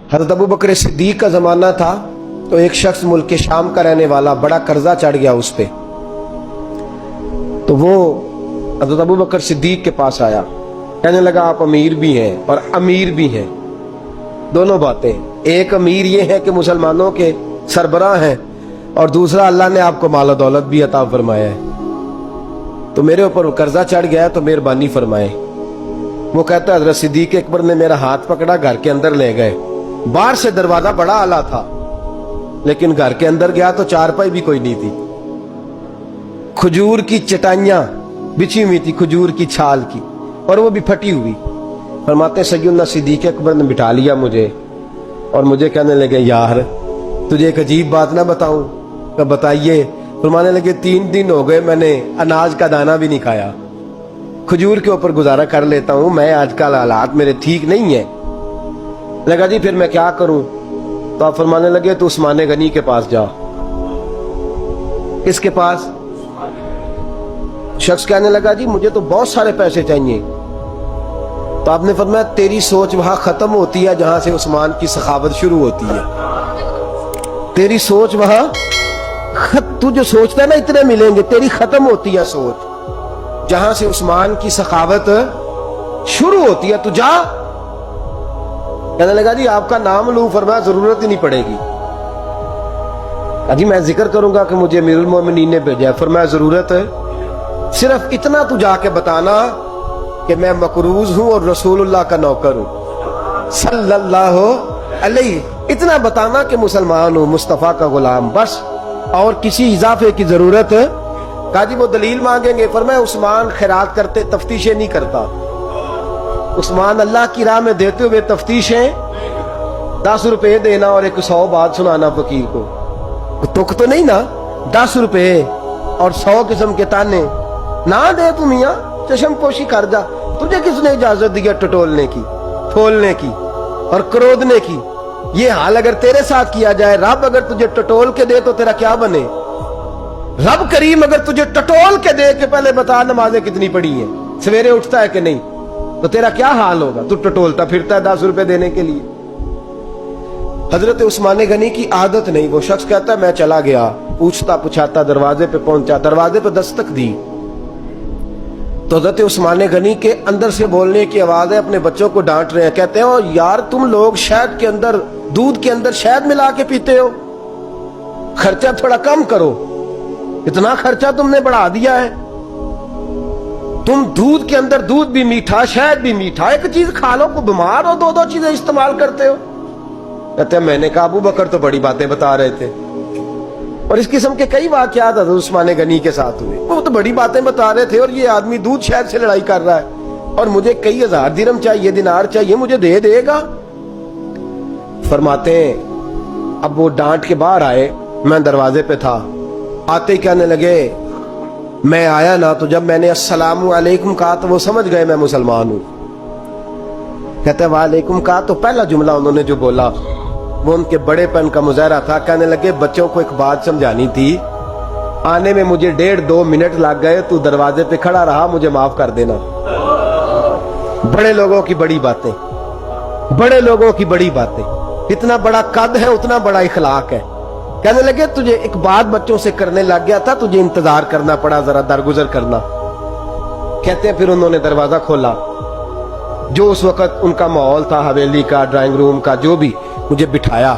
हज़रत अबू बकर सिद्दीक का ज़माना था तो एक शख्स मुल्क शाम का रहने वाला, बड़ा कर्जा चढ़ गया उस पे, तो वो हज़रत अबू बकर सिद्दीक के पास आया, कहने लगा आप अमीर भी हैं और अमीर भी हैं, दोनों बातें। एक अमीर ये है कि मुसलमानों के सरबराह हैं, और दूसरा अल्लाह ने आपको माल दौलत भी अता फरमाया है, तो मेरे ऊपर कर्जा चढ़ गया है तो मेहरबानी फरमाए। वो कहता है हज़रत सिद्दीक अकबर ने मेरा हाथ पकड़ा, घर के अंदर ले गए। बाहर से दरवाजा बड़ा आला था, लेकिन घर के अंदर गया तो चारपाई भी कोई नहीं थी, खजूर की चटाइयां बिछी हुई थी, खजूर की छाल की, और वो भी फटी हुई। फरमाते सैयदना सिद्दीक अकबर ने बिठा लिया मुझे, और मुझे कहने लगे यार तुझे एक अजीब बात ना बताऊं? तो बताइए। फरमाने लगे 3 दिन हो गए मैंने अनाज का दाना भी नहीं खाया, खजूर के ऊपर गुजारा कर लेता हूं, मैं आजकल हालात मेरे ठीक नहीं है। लगा जी फिर मैं क्या करूं? तो आप फरमाने लगे तो उस्मान गनी के पास जा। किसके पास? शख्स कहने लगा जी मुझे तो बहुत सारे पैसे चाहिए। तो आपने फरमाया तेरी सोच वहां खत्म होती है जहां से उस्मान की सखावत शुरू होती है। तेरी सोच वहां, तू जो सोचता है ना इतने मिलेंगे, तेरी खत्म होती है सोच जहां से उस्मान की सखावत शुरू होती है। तू जा। कहने लगा जी आपका नाम लूं? फरमाया जरूरत ही नहीं पड़ेगी। अजी मैं जिक्र करूंगा कि मुझे अमीरुल मोमिनीन ने भेजा। फरमाया जरूरत है, सिर्फ इतना तू जाके बताना कि मैं मकरूज हूं और रसूलुल्लाह का नौकर हूं सल्लल्लाहु अलैहि, इतना बताना कि मुसलमान हूं, मुस्तफा का गुलाम, बस, और किसी इजाफे की जरूरत। कहा जी वो दलील मांगेंगे। फरमाया उस्मान खैरात करते तफ्तीशें नहीं करता, उस्मान अल्लाह की राह में देते हुए तफ्तीशें 10 रुपए देना और 100 बात सुनाना फकीर को, तुक तो नहीं ना, 10 रुपए और 100 किस्म के ताने ना दे तू मियां, चश्म पोशी कर जा। तुझे किसने इजाजत दी है टटोलने की, ठोलने की और क्रोधने की? ये हाल अगर तेरे साथ किया जाए, रब अगर तुझे टटोल के दे तो तेरा क्या बने? रब करीम अगर तुझे टटोल के दे के पहले बता नमाजें कितनी पड़ी हैं, सवेरे उठता है कि नहीं, तो तेरा क्या हाल होगा? तू टटोलता फिरता है 10 रुपए देने के लिए। हजरत उस्मान गनी की आदत नहीं। वो शख्स कहता है मैं चला गया, पूछता पुछाता दरवाजे पे पहुंचा, दरवाजे पे दस्तक दी तो हजरत उस्मान गनी के अंदर से बोलने की आवाज है, अपने बच्चों को डांट रहे हैं। कहते हो यार तुम लोग शहद के अंदर, दूध के अंदर शहद मिला के पीते हो, खर्चा थोड़ा कम करो, इतना खर्चा तुमने बढ़ा दिया है। तुम दूध के अंदर दूध भी मीठा, शहद भी मीठा, एक चीज खा लो को बीमार हो, 2 चीजें इस्तेमाल करते हो। कहते हैं मैंने कहा अबू बकर तो बड़ी बातें बता रहे थे, और इस किस्म के कई वाकयात हज़रत उस्मान गनी के साथ हुए। वो तो बड़ी बातें बता रहे थे और ये आदमी दूध शहद से लड़ाई कर रहा है, और मुझे कई 1000 दिरहम चाहिए, दिनार चाहिए, मुझे दे देगा? फरमाते हैं अब वो डांट के बाहर आए, मैं दरवाजे पे था, आते ही कहने लगे मैं आया ना तो जब मैंने अस्सलामु अलैकुम कहा तो वो समझ गए मैं मुसलमान हूं। कहते वालेकुम कहा तो पहला जुमला उन्होंने जो बोला वो उनके बड़ेपन का मुजाहरा था। कहने लगे बच्चों को एक बात समझानी थी, आने में मुझे 1.5-2 मिनट लग गए, तू दरवाजे पे खड़ा रहा, मुझे माफ कर देना। बड़े लोगों की बड़ी बातें, बड़े लोगों की बड़ी बातें, इतना बड़ा कद है उतना बड़ा इखलाक है। कहने लगे तुझे एक बात बच्चों से करने लग गया था, तुझे इंतजार करना पड़ा, जरा दरगुजर करना। कहते हैं फिर उन्होंने दरवाजा खोला, जो उस वक्त उनका माहौल था हवेली का, ड्राइंग रूम का, जो भी, मुझे बिठाया।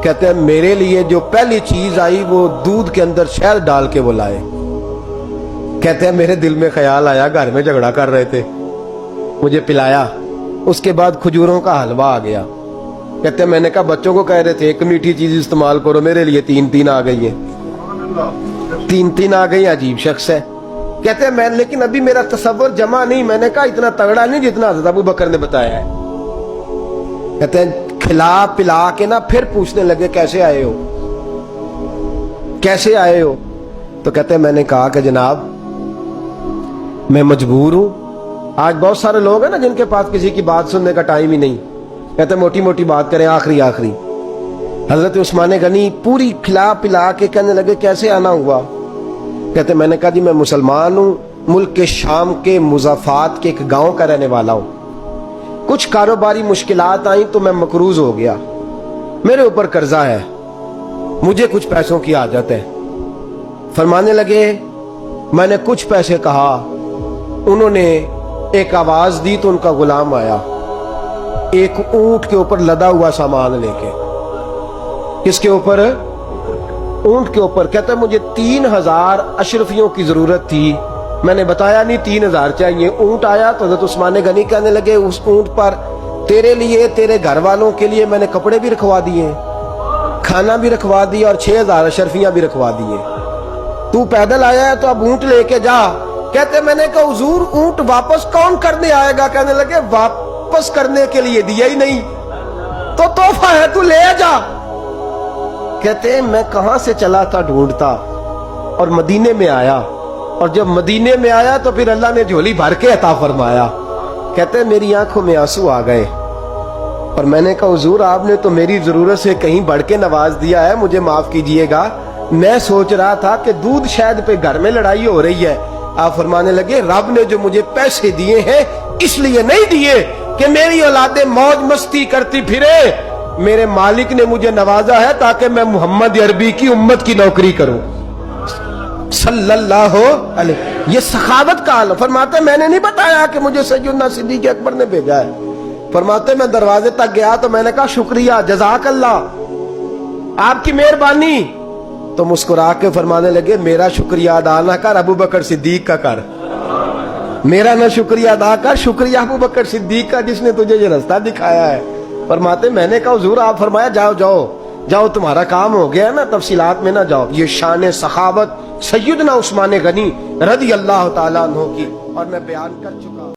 कहते हैं मेरे लिए जो पहली चीज आई वो दूध के अंदर शहद डाल के वो लाए। कहते हैं मेरे दिल में ख्याल आया घर में झगड़ा कर रहे थे, मुझे पिलाया, उसके बाद खजूरों का हलवा आ गया। कहते हैं मैंने कहा बच्चों को कह रहे थे एक मीठी चीज इस्तेमाल करो, मेरे लिए 3 आ गई है, 3 आ गई। अजीब शख्स है। कहते हैं मैं, लेकिन अभी मेरा तसव्वुर जमा नहीं। मैंने कहा इतना तगड़ा नहीं जितना हज़रत अबू बकर ने बताया है। कहते हैं खिला पिला के ना फिर पूछने लगे कैसे आए हो, कैसे आए हो? तो कहते हैं मैंने कहा कि जनाब मैं मजबूर हूं। आज बहुत सारे लोग हैं ना जिनके पास किसी की बात सुनने का टाइम ही नहीं। कहते मोटी मोटी बात करें, आखिरी आखिरी। हजरत उस्मान गनी पूरी खिला पिला के कहने लगे कैसे आना हुआ? कहते मैंने कहा जी मैं मुसलमान हूं, मुल्क के शाम के मुज़ाफात के एक गांव का रहने वाला हूं, کچھ کاروباری مشکلات آئیں تو میں مقروض ہو گیا, میرے اوپر قرضہ ہے, مجھے کچھ پیسوں کی حاجت ہے. فرمانے لگے میں نے کچھ پیسے کہا, انہوں نے ایک آواز دی تو ان کا غلام آیا ایک اونٹ کے اوپر لدا ہوا سامان لے کے. کس کے اوپر؟ اونٹ کے اوپر. کہتا ہے مجھے 3000 اشرفیوں کی ضرورت تھی, میں نے بتایا نہیں 3000 چاہیے. اونٹ آیا تو حضرت عثمان غنی کہنے لگے اس اونٹ پر تیرے لیے تیرے گھر والوں کے لیے میں نے کپڑے بھی رکھوا دیے, کھانا بھی رکھوا دیا اور 6000 اشرفیاں بھی رکھوا دیے. تو پیدل آیا ہے تو اب اونٹ لے کے جا. کہتے میں نے کہا حضور اونٹ واپس کون کرنے آئے گا؟ کہنے لگے واپس کرنے کے لیے دیا ہی نہیں تو تحفہ ہے, تو لے جا. کہتے میں کہاں سے چلا تھا ڈھونڈتا اور مدینے میں آیا, اور جب مدینے میں آیا تو پھر اللہ نے جھولی بھر کے عطا فرمایا. کہتے میری آنکھوں میں آنسو آ گئے اور میں نے کہا حضور آپ نے تو میری ضرورت سے کہیں بڑھ کے نواز دیا ہے, مجھے معاف کیجئے گا. میں سوچ رہا تھا کہ دودھ شاید پہ گھر میں لڑائی ہو رہی ہے. آپ فرمانے لگے رب نے جو مجھے پیسے دیے ہیں اس لیے نہیں دیے کہ میری اولادیں موج مستی کرتی پھرے, میرے مالک نے مجھے نوازا ہے تاکہ میں محمد عربی کی امت کی نوکری کروں صلی اللہ علیہ. یہ سخاوت کا حال. فرماتے میں نے نہیں بتایا کہ مجھے سیدنا صدیق اکبر نے بھیجا ہے. فرماتے میں دروازے تک گیا تو میں نے کہا شکریہ جزاک اللہ, آپ کی مہربانی. تو مسکرا کے فرمانے لگے میرا شکریہ ادا نہ کر, ابو بکر صدیق کا کر. میرا نہ شکریہ ادا کر, شکریہ ابو بکر صدیق کا جس نے تجھے یہ رستہ دکھایا ہے. فرماتے میں نے کہا حضور آپ فرمایا جاؤ جاؤ جاؤ تمہارا کام ہو گیا نا, تفصیلات میں نہ جاؤ. یہ شان سخاوت سیدنا عثمان غنی رضی اللہ تعالیٰ عنہ کی, اور میں بیان کر چکا.